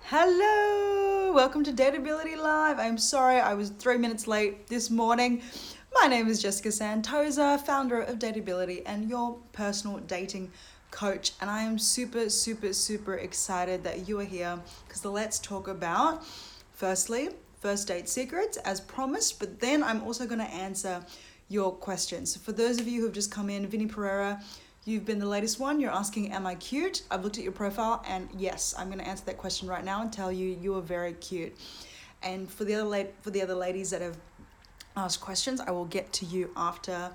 Hello, welcome to Dateability Live. I'm sorry I was 3 minutes late this morning. My name is Jessica Santosa, founder of Dateability and your personal dating coach. And I am super excited that you are here because let's talk about, firstly, first date secrets as promised, but then I'm also going to answer your questions. So for those of you who have just come in, Vinny Pereira, you've been the latest one. You're asking, am I cute? I've looked at your profile and yes, I'm going to answer that question right now and tell you you are very cute. And for the other ladies that have asked questions, I will get to you after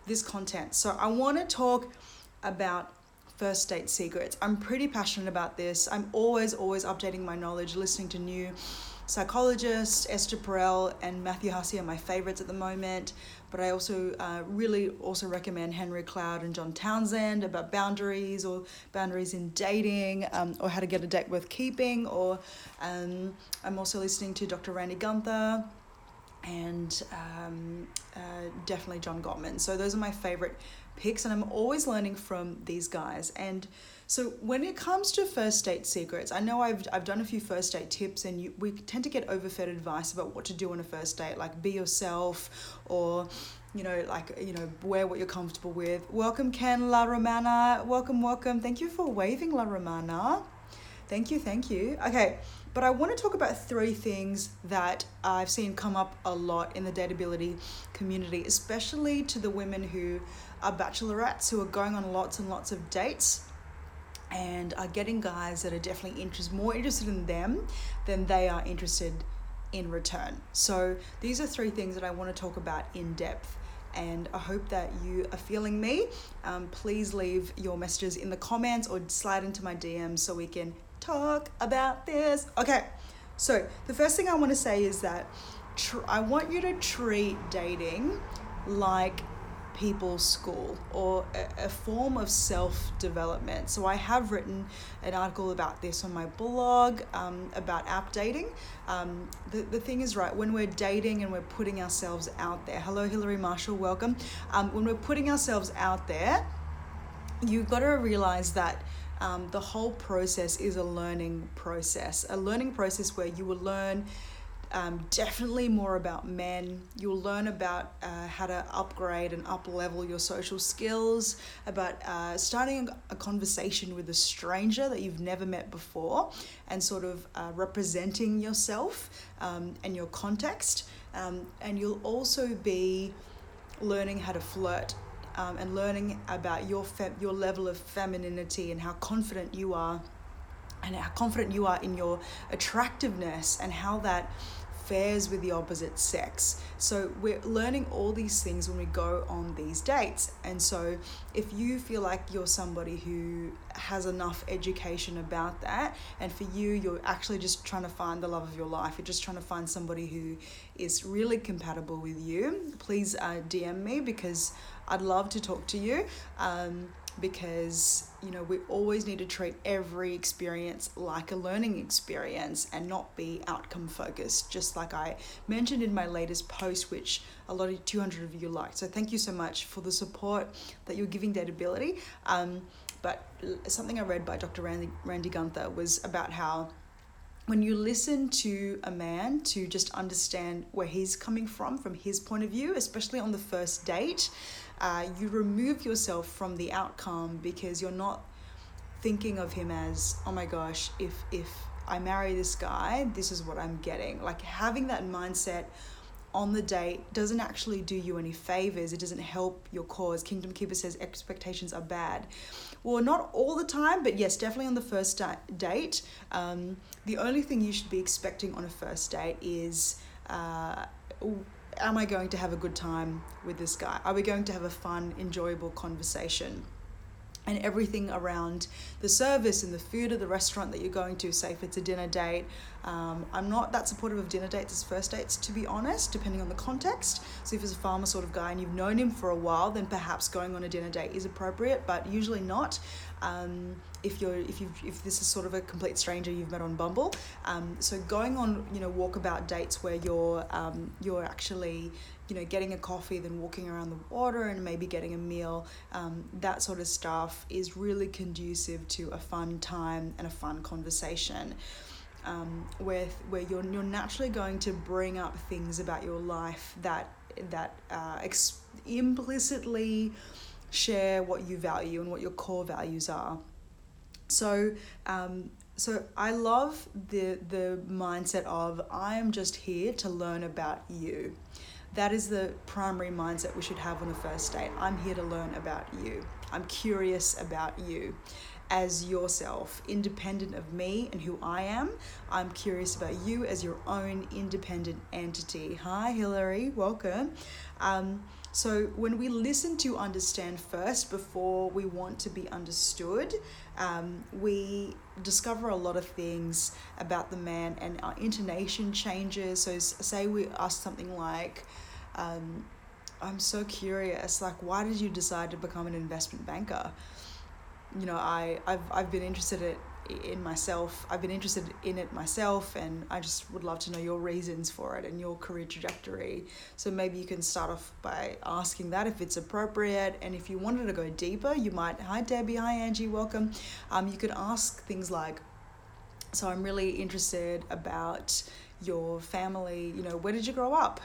this content. So I want to talk about first date secrets. I'm pretty passionate about this. I'm always updating my knowledge, listening to new psychologists. Esther Perel and Matthew Hussey are my favorites at the moment, but I also really recommend Henry Cloud and John Townsend about boundaries or boundaries in dating, or how to get a date worth keeping, or I'm also listening to Dr. Randy Gunther and definitely John Gottman. So those are my favorite picks, and I'm always learning from these guys. And so when it comes to first date secrets, I know I've done a few first date tips, and we tend to get overfed advice about what to do on a first date, like be yourself, or wear what you're comfortable with. Welcome, Ken La Romana. Welcome. Thank you for waving, La Romana. Thank you. Okay, but I want to talk about three things that I've seen come up a lot in the dateability community, especially to the women who are bachelorettes who are going on lots and lots of dates and are getting guys that are definitely more interested in them than they are interested in return. So these are three things that I want to talk about in depth, and I hope that you are feeling me. Please leave your messages in the comments or slide into my DMs so we can talk about this. Okay, so the first thing I want to say is that I want you to treat dating like people's school or a form of self-development. So I have written an article about this on my blog, about app dating. The thing is, right, when we're dating and we're putting ourselves out there, hello Hillary Marshall, welcome. When we're putting ourselves out there, you've got to realize that the whole process is a learning process where you will learn definitely more about men. You'll learn about how to upgrade and up-level your social skills, about starting a conversation with a stranger that you've never met before, and sort of representing yourself and your context. And you'll also be learning how to flirt and learning about your level of femininity and how confident you are, and how confident you are in your attractiveness and how that fares with the opposite sex. So we're learning all these things when we go on these dates. And so if you feel like you're somebody who has enough education about that, and for you're actually just trying to find the love of your life, you're just trying to find somebody who is really compatible with you, please DM me, because I'd love to talk to you. Because we always need to treat every experience like a learning experience and not be outcome focused, just like I mentioned in my latest post, which 200 of you liked. So thank you so much for the support that you're giving Dateability. But something I read by Dr. Randy Gunther was about how when you listen to a man to just understand where he's coming from his point of view, especially on the first date, you remove yourself from the outcome, because you're not thinking of him as, oh my gosh, if I marry this guy, this is what I'm getting. Like, having that mindset on the date doesn't actually do you any favors. It doesn't help your cause. Kingdom Keeper says expectations are bad. Well, not all the time, but yes, definitely on the first date. The only thing you should be expecting on a first date is, am I going to have a good time with this guy? Are we going to have a fun, enjoyable conversation? And everything around the service and the food at the restaurant that you're going to, say if it's a dinner date. I'm not that supportive of dinner dates as first dates, to be honest, depending on the context. So if it's a farmer sort of guy and you've known him for a while, then perhaps going on a dinner date is appropriate, but usually not. If this is sort of a complete stranger you've met on Bumble. So going on, walkabout dates where you're actually, getting a coffee, then walking around the water and maybe getting a meal, that sort of stuff is really conducive to a fun time and a fun conversation. where you're naturally going to bring up things about your life that implicitly share what you value and what your core values are. So I love the mindset of, I am just here to learn about you. That is the primary mindset we should have on a first date. I'm here to learn about you. I'm curious about you as yourself, independent of me and who I am. I'm curious about you as your own independent entity. Hi, Hillary, welcome. So when we listen to understand first before we want to be understood, we discover a lot of things about the man, and our intonation changes. So say we ask something like, I'm so curious, like, why did you decide to become an investment banker? You know, I've been interested in myself. I've been interested in it myself, and I just would love to know your reasons for it and your career trajectory. So maybe you can start off by asking that if it's appropriate, and if you wanted to go deeper, you might, hi Debbie, hi Angie, welcome. You could ask things like, so I'm really interested about your family, you know, where did you grow up?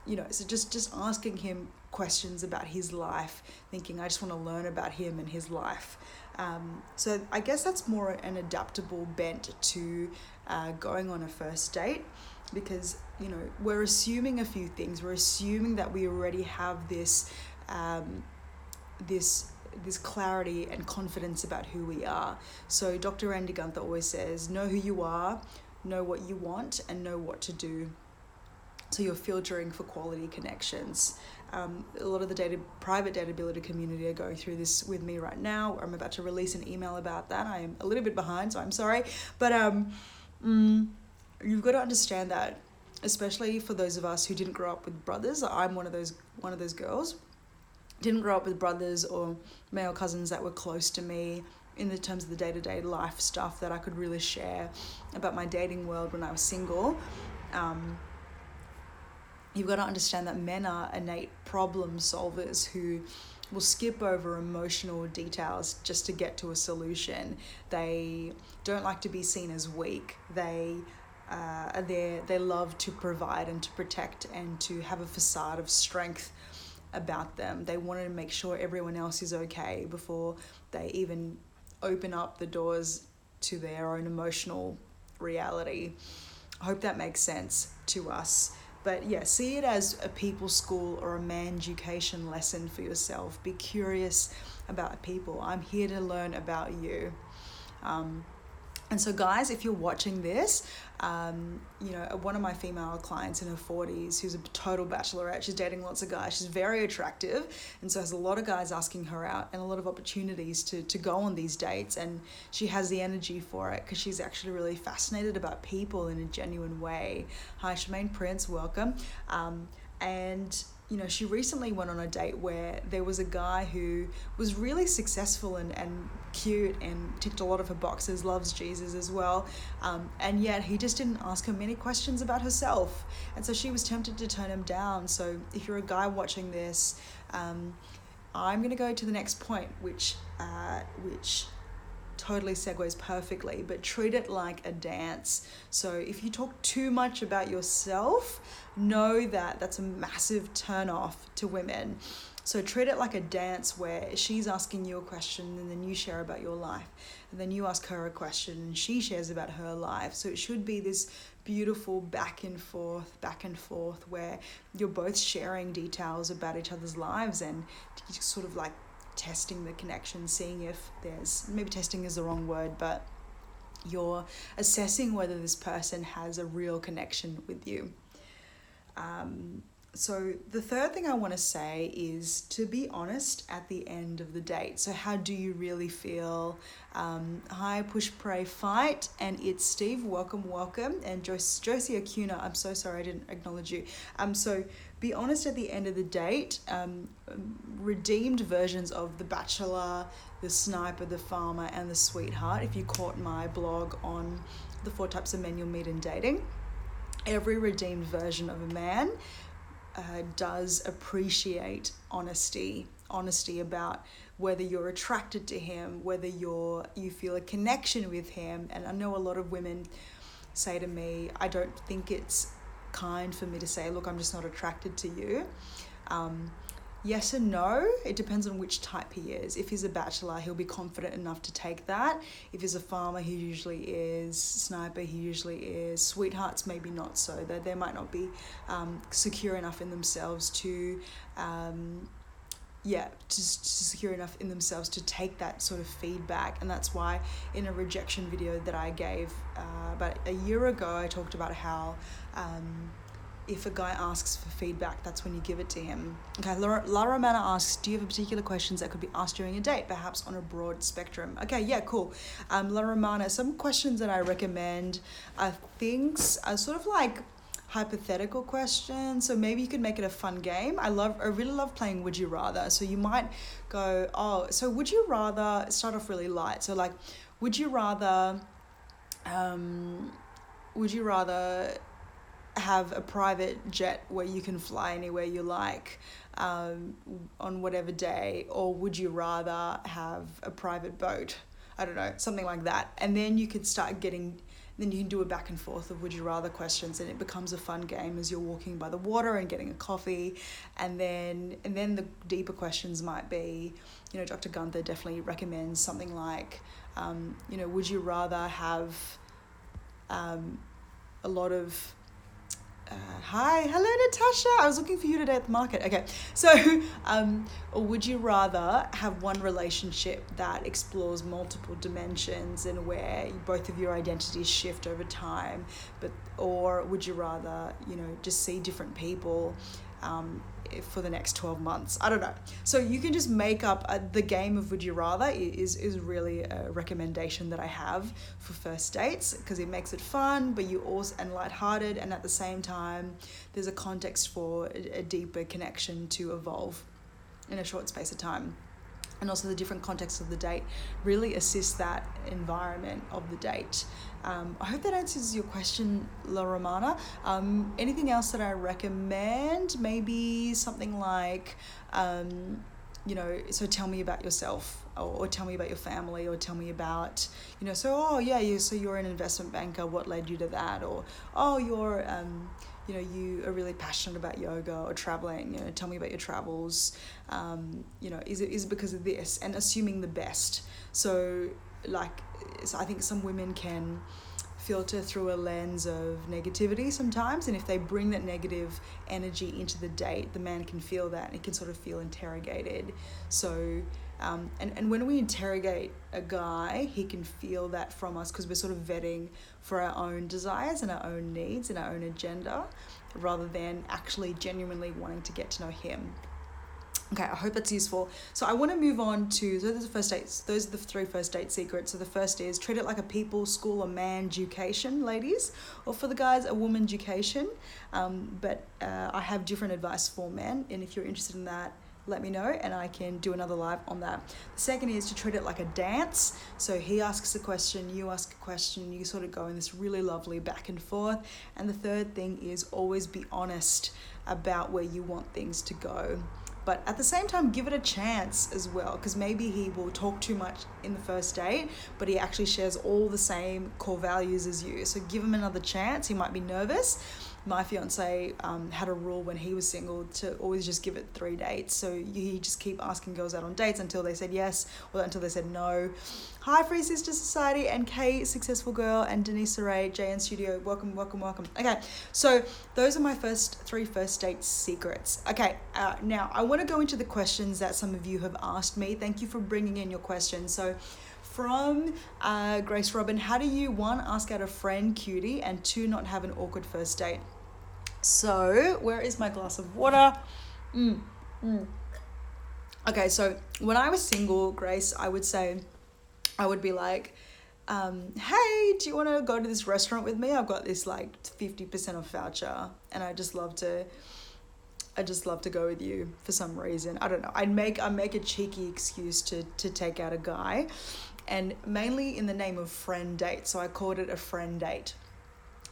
You know, so just asking him questions about his life, thinking, I just want to learn about him and his life. So I guess that's more an adaptable bent to going on a first date, because, you know, we're assuming a few things. We're assuming that we already have this clarity and confidence about who we are. So Dr. Andy Gunther always says, know who you are, know what you want, and know what to do. So you're filtering for quality connections. A lot of the private dateability community are going through this with me right now. I'm about to release an email about that. I am a little bit behind, so I'm sorry. But you've got to understand that, especially for those of us who didn't grow up with brothers. I'm one of those girls. Didn't grow up with brothers or male cousins that were close to me in the terms of the day-to-day life stuff that I could really share about my dating world when I was single. You've got to understand that men are innate problem solvers who will skip over emotional details just to get to a solution. They don't like to be seen as weak. They are there. They love to provide and to protect and to have a facade of strength about them. They want to make sure everyone else is okay before they even open up the doors to their own emotional reality. I hope that makes sense to us. But yeah, see it as a people school or a man education lesson for yourself. Be curious about people. I'm here to learn about you. And so guys, if you're watching this, you know, one of my female clients in her 40s, who's a total bachelorette, she's dating lots of guys, she's very attractive, and so has a lot of guys asking her out and a lot of opportunities to go on these dates, and she has the energy for it because she's actually really fascinated about people in a genuine way. Hi Shemaine Prince, welcome. And you know, she recently went on a date where there was a guy who was really successful and cute and ticked a lot of her boxes, loves Jesus as well, and yet he just didn't ask her many questions about herself, and so she was tempted to turn him down. So if you're a guy watching this, I'm going to go to the next point, which totally segues perfectly, but treat it like a dance. So if you talk too much about yourself, know that that's a massive turn off to women. So treat it like a dance where she's asking you a question and then you share about your life, and then you ask her a question and she shares about her life. So it should be this beautiful back and forth where you're both sharing details about each other's lives and sort of like testing the connection, seeing if there's, maybe testing is the wrong word, but you're assessing whether this person has a real connection with you. So the third thing I want to say is to be honest at the end of the date. So how do you really feel? Hi, Push, Pray, Fight, and it's Steve. Welcome. And Josie Acuna, I'm so sorry I didn't acknowledge you. So be honest at the end of the date. Redeemed versions of The Bachelor, The Sniper, The Farmer, and The Sweetheart. If you caught my blog on the 4 types of men you'll meet in dating, every redeemed version of a man does appreciate honesty honesty about whether you're attracted to him, whether you feel a connection with him. And I know a lot of women say to me, I don't think it's kind for me to say, look, I'm just not attracted to you. Yes and no. It depends on which type he is. If he's a bachelor, he'll be confident enough to take that. If he's a farmer, he usually is. Sniper, he usually is. Sweethearts, maybe not so. They might not be secure enough in themselves to secure enough in themselves to take that sort of feedback. And that's why in a rejection video that I gave about a year ago, I talked about how if a guy asks for feedback, that's when you give it to him. Okay, Lara Manna asks, do you have particular questions that could be asked during a date, perhaps on a broad spectrum? Okay, yeah, cool. Lara Manna, some questions that I recommend are things, sort of like hypothetical questions. So maybe you could make it a fun game. I really love playing Would You Rather. So you might go, so would you rather, start off really light. So like, would you rather have a private jet where you can fly anywhere you like on whatever day, or would you rather have a private boat? I don't know, something like that. And then you could then you can do a back and forth of would you rather questions, and it becomes a fun game as you're walking by the water and getting a coffee. And then the deeper questions might be, Dr. Gunther definitely recommends something like, would you rather have a lot of hello Natasha, I was looking for you today at the market. Okay, so or would you rather have one relationship that explores multiple dimensions and where both of your identities shift over time, or would you rather just see different people for the next 12 months? I don't know. So you can just make up the game of Would You Rather is really a recommendation that I have for first dates, because it makes it fun, but and lighthearted, and at the same time there's a context for a deeper connection to evolve in a short space of time. And also the different contexts of the date really assist that environment of the date. I hope that answers your question, La Romana. Anything else that I recommend? Maybe something like, so tell me about yourself, or tell me about your family, or tell me about, so you're an investment banker, what led you to that? Or, you're, you are really passionate about yoga or traveling, tell me about your travels. Is it because of this? And assuming the best. So I think some women can filter through a lens of negativity sometimes, and if they bring that negative energy into the date, the man can feel that, and he can sort of feel interrogated. So and when we interrogate a guy, he can feel that from us, because we're sort of vetting for our own desires and our own needs and our own agenda, rather than actually genuinely wanting to get to know him. Okay, I hope that's useful. So I want to move on to, so those are first dates. Those are the 3 first date secrets. So the first is treat it like a people, school, or man education, ladies. Or for the guys, a woman education. But I have different advice for men. And if you're interested in that, let me know and I can do another live on that. The second is to treat it like a dance. So he asks a question, you ask a question, you sort of go in this really lovely back and forth. And the third thing is always be honest about where you want things to go. But at the same time, give it a chance as well, because maybe he will talk too much in the first date, but he actually shares all the same core values as you. So give him another chance. He might be nervous. My fiance had a rule when he was single to always just give it 3 dates. So you just keep asking girls out on dates until they said yes, or until they said no. Hi, Free Sister Society, and Kay, Successful Girl, and Denise Saray, JN Studio. Welcome, welcome, welcome. Okay, so those are my 3 first date secrets. Okay, now I want to go into the questions that some of you have asked me. Thank you for bringing in your questions. So from Grace Robin, how do you, 1, ask out a friend, cutie, and 2, not have an awkward first date? So, where is my glass of water? Okay, so when I was single, Grace, I would be like, hey, do you want to go to this restaurant with me? I've got this like 50% off voucher, and I just love to go with you for some reason. I don't know. I'd make a cheeky excuse to take out a guy, and mainly in the name of friend date. So I called it a friend date,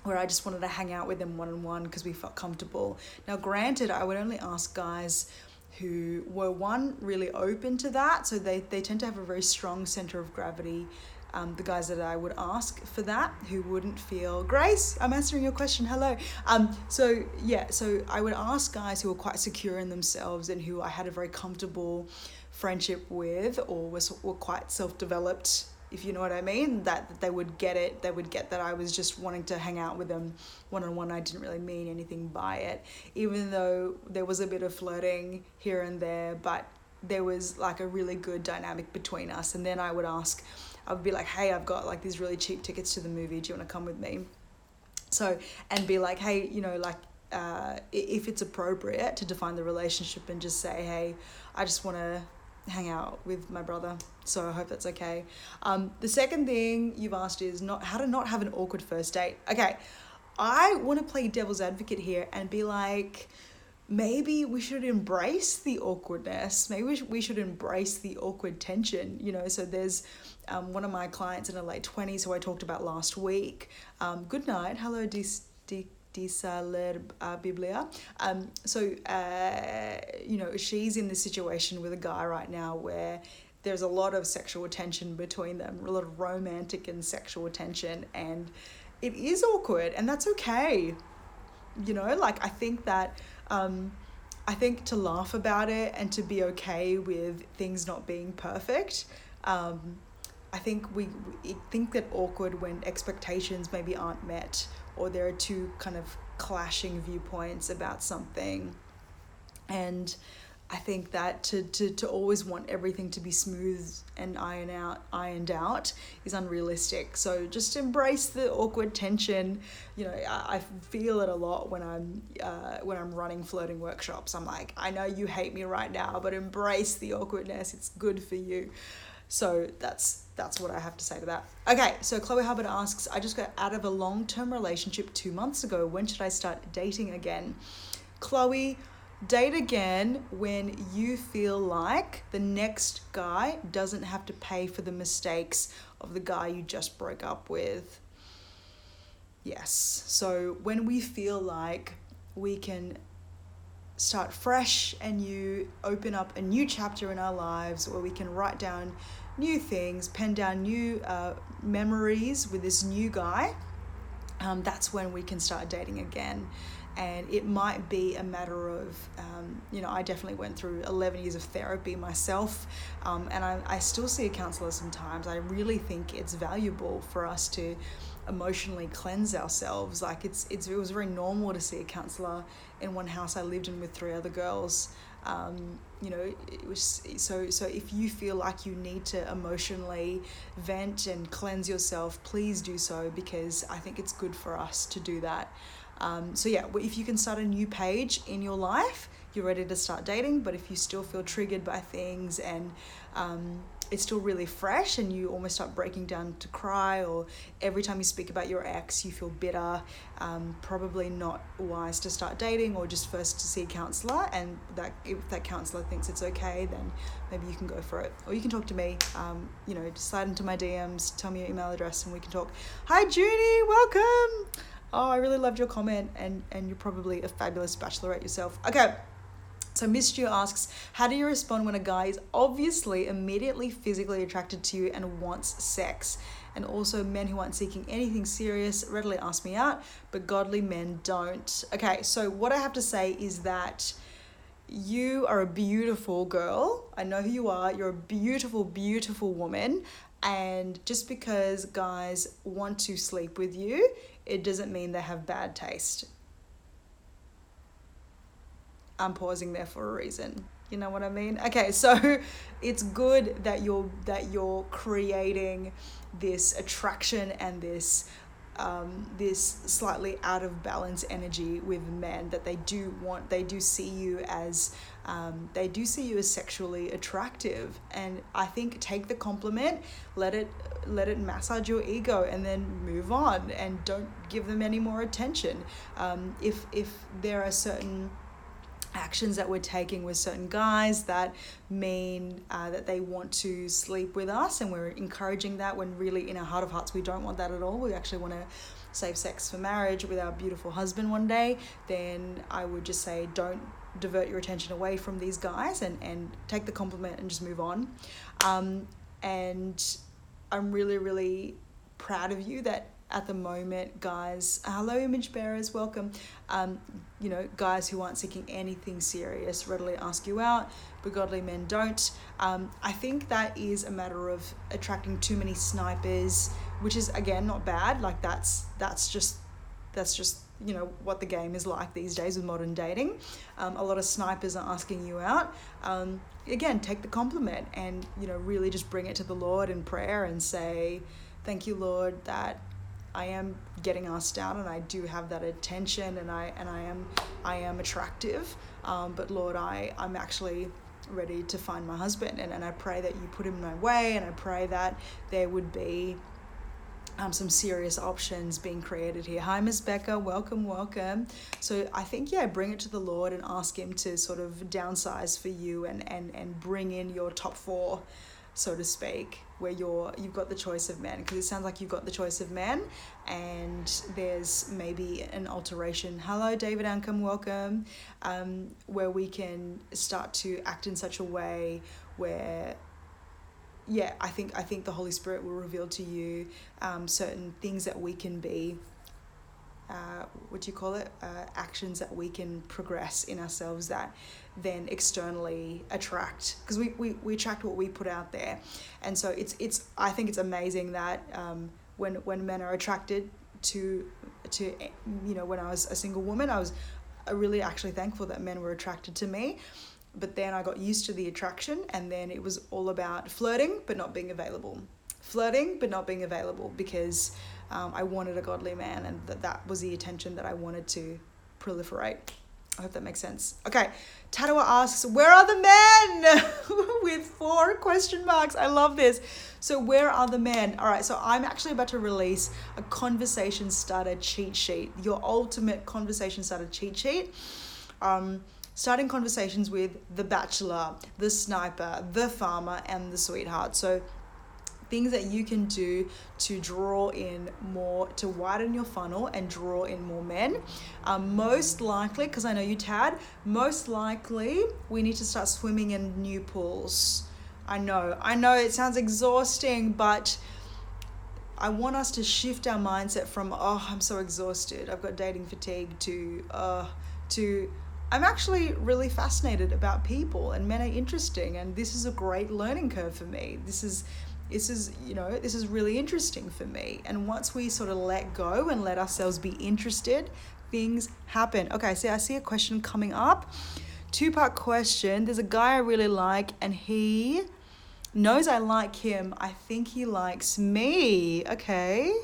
where I just wanted to hang out with them one-on-one because we felt comfortable. Now, granted, I would only ask guys who were one, really open to that. So they tend to have a very strong center of gravity. The guys that I would ask for that, who wouldn't feel, Grace, I'm answering your question, hello. So I would ask guys who were quite secure in themselves and who I had a very comfortable friendship with, or were quite self-developed, if you know what I mean, that they would get it. They would get that I was just wanting to hang out with them one-on-one. I didn't really mean anything by it, even though there was a bit of flirting here and there, but there was like a really good dynamic between us. And then I would be like, hey, I've got like these really cheap tickets to the movie. Do you want to come with me? So, and be like, hey, if it's appropriate to define the relationship and just say, hey, I just want to hang out with my brother. So I hope that's okay. The second thing you've asked is how to not have an awkward first date. Okay, I want to play devil's advocate here and be like, maybe we should embrace the awkwardness. Maybe we should embrace the awkward tension, So there's one of my clients in her late 20s who I talked about last week. Good night. Hello, Disa Biblia. She's in this situation with a guy right now where there's a lot of sexual tension between them, a lot of romantic and sexual tension, and it is awkward, and that's okay. I think to laugh about it and to be okay with things not being perfect. I think we think that awkward when expectations maybe aren't met, or there are two kind of clashing viewpoints about something. And I think that to always want everything to be smooth and ironed out is unrealistic. So just embrace the awkward tension. I feel it a lot when I'm running flirting workshops. I'm like, I know you hate me right now, but embrace the awkwardness. It's good for you. So that's what I have to say to that. Okay, so Chloe Hubbard asks, I just got out of a long-term relationship 2 months ago. When should I start dating again? Chloe, date again when you feel like the next guy doesn't have to pay for the mistakes of the guy you just broke up with. Yes, so when we feel like we can start fresh and you open up a new chapter in our lives where we can write down new things, pen down new memories with this new guy, that's when we can start dating again. And it might be a matter of, I definitely went through 11 years of therapy myself, and I still see a counselor sometimes. I really think it's valuable for us to emotionally cleanse ourselves. Like it was very normal to see a counselor in one house I lived in with 3 other girls. It was so if you feel like you need to emotionally vent and cleanse yourself, please do so, because I think it's good for us to do that. If you can start a new page in your life, you're ready to start dating. But if you still feel triggered by things and it's still really fresh and you almost start breaking down to cry, or every time you speak about your ex you feel bitter, probably not wise to start dating, or just first to see a counsellor, and that if that counsellor thinks it's okay, then maybe you can go for it. Or you can talk to me, just slide into my DMs, tell me your email address and we can talk. Hi Junie, welcome. Oh, I really loved your comment, and you're probably a fabulous bachelorette yourself. Okay, so Miss Stu asks, how do you respond when a guy is obviously immediately physically attracted to you and wants sex? And also, men who aren't seeking anything serious readily ask me out, but godly men don't. Okay, so what I have to say is that you are a beautiful girl. I know who you are. You're a beautiful, beautiful woman. And just because guys want to sleep with you, it doesn't mean they have bad taste. I'm pausing there for a reason. You know what I mean? Okay, so it's good that you're creating this attraction and this slightly out of balance energy with men, that they do see you as sexually attractive. And I think take the compliment, let it massage your ego, and then move on, and don't give them any more attention. If there are certain actions that we're taking with certain guys that mean that they want to sleep with us, and we're encouraging that, when really in our heart of hearts we don't want that at all, we actually want to save sex for marriage with our beautiful husband one day, then I would just say don't divert your attention away from these guys and take the compliment and just move on. And I'm really, really proud of you that at the moment, guys, hello image bearers, welcome. Guys who aren't seeking anything serious readily ask you out, but godly men don't. I think that is a matter of attracting too many snipers, which is, again, not bad. Like that's just what the game is like these days with modern dating. A lot of snipers are asking you out. Again, take the compliment and really just bring it to the Lord in prayer and say, thank you, Lord, that I am getting asked out and I do have that attention and I am attractive, but Lord, I'm actually ready to find my husband, and I pray that you put him in my way, and I pray that there would be some serious options being created here. Hi, Miss Becca, welcome. So I think, bring it to the Lord and ask him to sort of downsize for you and bring in your top 4, so to speak, where you've got the choice of men, because it sounds like you've got the choice of men, and there's maybe an alteration. Hello, David Ancombe, welcome. Where we can start to act in such a way where, I think the Holy Spirit will reveal to you certain things that we can be, actions that we can progress in ourselves that then externally attract, because we attract what we put out there. And so I think it's amazing that when men are attracted to when I was a single woman, I was really actually thankful that men were attracted to me. But then I got used to the attraction, and then it was all about flirting but not being available. Because I wanted a godly man, and that was the attention that I wanted to proliferate. I hope that makes sense. Okay, Tatawa asks, where are the men? With 4 question marks. I love this. So where are the men? All right, so I'm actually about to release a conversation starter cheat sheet, your ultimate conversation starter cheat sheet. Starting conversations with the bachelor, the sniper, the farmer, and the sweetheart. So things that you can do to draw in more, to widen your funnel and draw in more men. Most likely, because I know you, Tad, most likely we need to start swimming in new pools. I know it sounds exhausting, but I want us to shift our mindset from, I'm so exhausted, I've got dating fatigue, to I'm actually really fascinated about people, and men are interesting, and this is a great learning curve for me. This is really interesting for me. And once we sort of let go and let ourselves be interested, things happen. Okay, so I see a question coming up. 2-part question. There's a guy I really like, and he knows I like him. I think he likes me. Okay.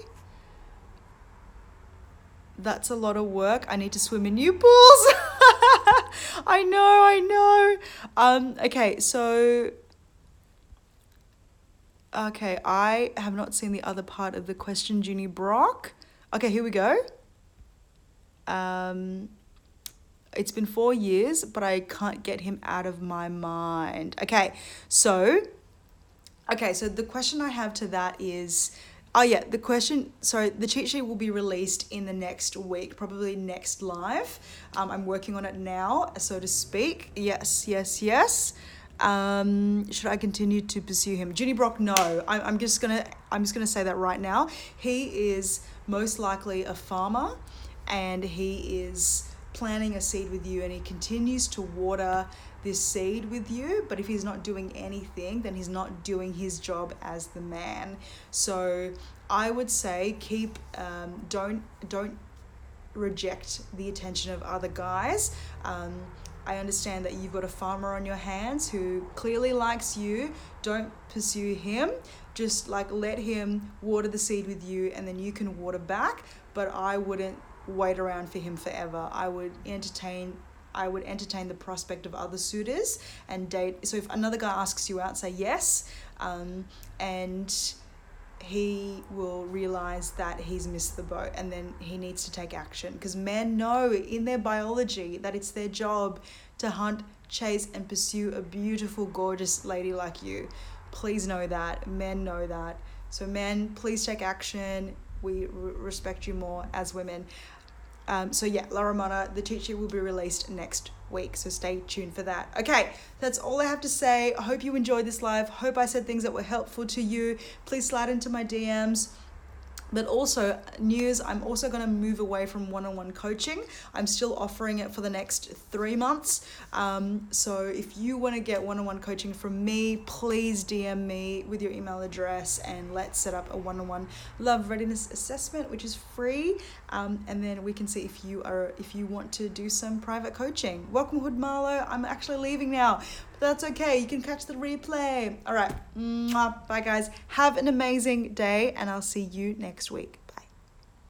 That's a lot of work. I need to swim in new pools. I know. Okay, so... Okay, I have not seen the other part of the question, Junie Brock. Okay, here we go. It's been 4 years, but I can't get him out of my mind. Okay, so the question I have to that is... the cheat sheet will be released in the next week, probably next live. I'm working on it now, so to speak. Yes. Should I continue to pursue him? Junie Brock, no. I'm just gonna say that right now. He is most likely a farmer, and he is planting a seed with you, and he continues to water this seed with you. But if he's not doing anything, then he's not doing his job as the man. So I would say don't reject the attention of other guys. I understand that you've got a farmer on your hands who clearly likes you. Don't pursue him. Just let him water the seed with you, and then you can water back. But I wouldn't wait around for him forever. I would entertain the prospect of other suitors and date. So if another guy asks you out, say yes, and he will realize that he's missed the boat, and then he needs to take action, because men know in their biology that it's their job to hunt, chase, and pursue a beautiful, gorgeous lady like you. Please know that. Men know that. So men, please take action. We respect you more as women. So yeah, La Ramona, the cheat sheet will be released next week, so stay tuned for that. Okay, that's all I have to say. I hope you enjoyed this live. Hope I said things that were helpful to you. Please slide into my DMs. But also news, I'm also going to move away from one-on-one coaching. I'm still offering it for the next 3 months. So if you want to get one-on-one coaching from me, please DM me with your email address and let's set up a one-on-one love readiness assessment, which is free. And then we can see if you want to do some private coaching. Welcome, Hood Marlow. I'm actually leaving now. That's okay. You can catch the replay. All right. Bye, guys. Have an amazing day, and I'll see you next week.